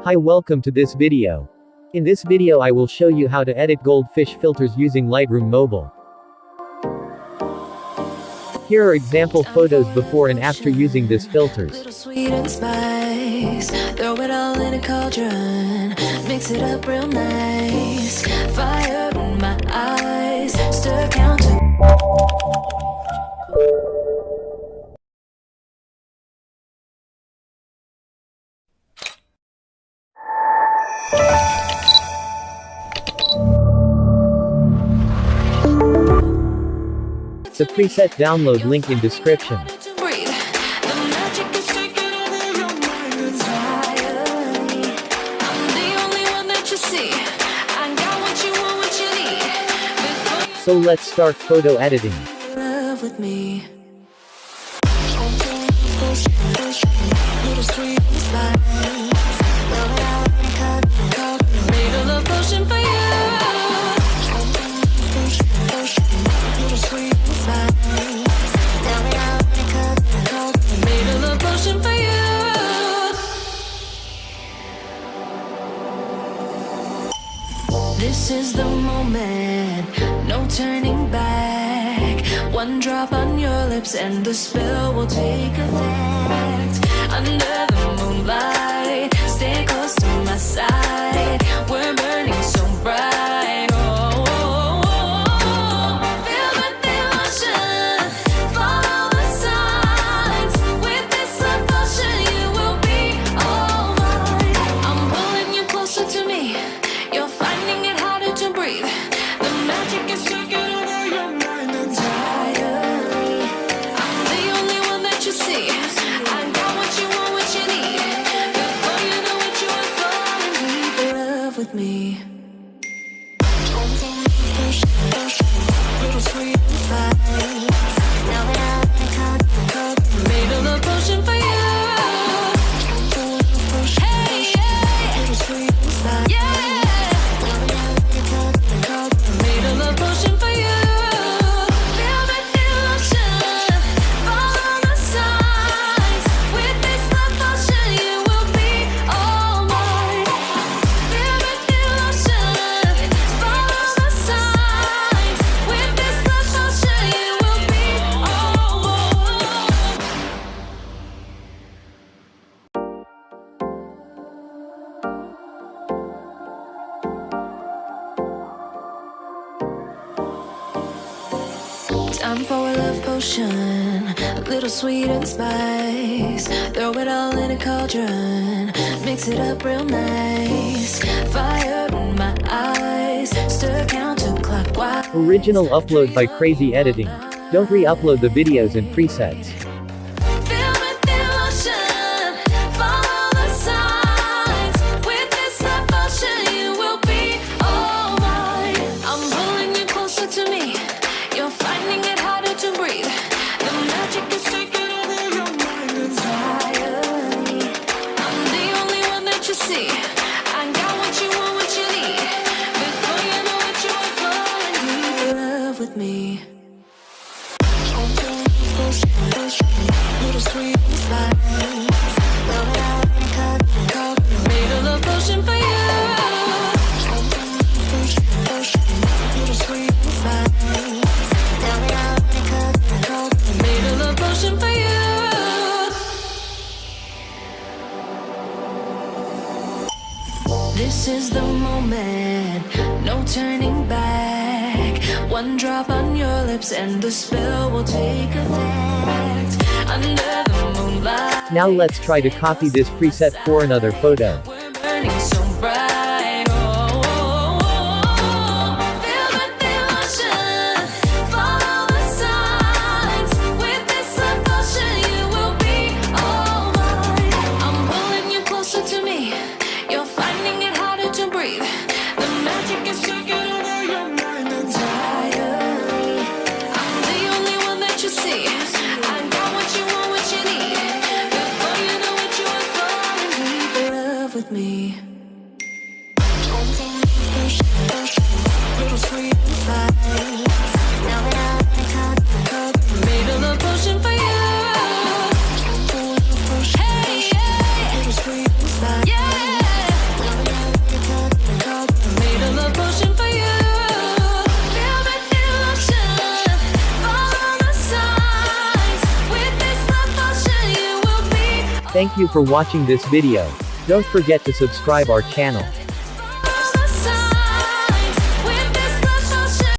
Hi, welcome to this video. In this video I will show you how to edit goldfish filters using Lightroom Mobile. Here are example photos before and after using these filters. Little sweet and spice, throw it all in a cauldron, mix it up real nice. Fire in my eyes, stir counter. The preset download link in description. So let's start photo editing. Love with me. Made a love potion for you. Made a love potion for you. This is the moment, no turning back. One drop on your lips and the spell will take effect. Under the moonlight, stay close to my side. We're burning so bright. Oh, oh, oh. Feel the devotion, follow the signs. With this devotion, you will be all mine. I'm pulling you closer to me. You're finding it harder to breathe. The magic is taking over your mind entirely. I'm the only one that you see. I got what you want, what you need. Before you know what you are falling deep in love with me. Little sweet spice. Made a love potion for you. Hey, yeah. Yeah. Made a love potion for you. Feel the devotion, follow the signs. With this love potion, you will be all mine. Feel the devotion, follow the signs. With this love potion, you will be all mine. Time for a love potion, a little sweet and spice. Throw it all in a cauldron, mix it up real nice. Fire in my eyes, stir counterclockwise. Original upload by CRAZY Editing. Don't re-upload the videos and presets. Feel the devotion, follow the signs. With this love potion, you will be all mine. I'm pulling you closer to me. You're finding it harder to breathe. The magic is taking over your mind entirely. I'm the only one that you see. I got what you want, what you need. Before you know what you are falling deep in love with me. Little sweet spice. Made a love potion for you. Little sweet spice. Made a love potion for you. This is the moment, no turning back. One drop on your lips and the spell will take effect. Under the moonlight. Now let's try to copy this preset for another photo. We're burning so bright. Oh, oh, oh. Feel the devotion, follow the signs. With this love potion, you will be all mine. I'm pulling you closer to me. You're finding it harder to breathe. The magic is taking over your mind entirely. I'm the only one that you see. I got what you want, what you need. Before you know what you are falling deep in love with me. Little sweet spice. Made a love potion for you. Hey, yeah. Yeah. Thank you for watching this video. Don't forget to subscribe our channel.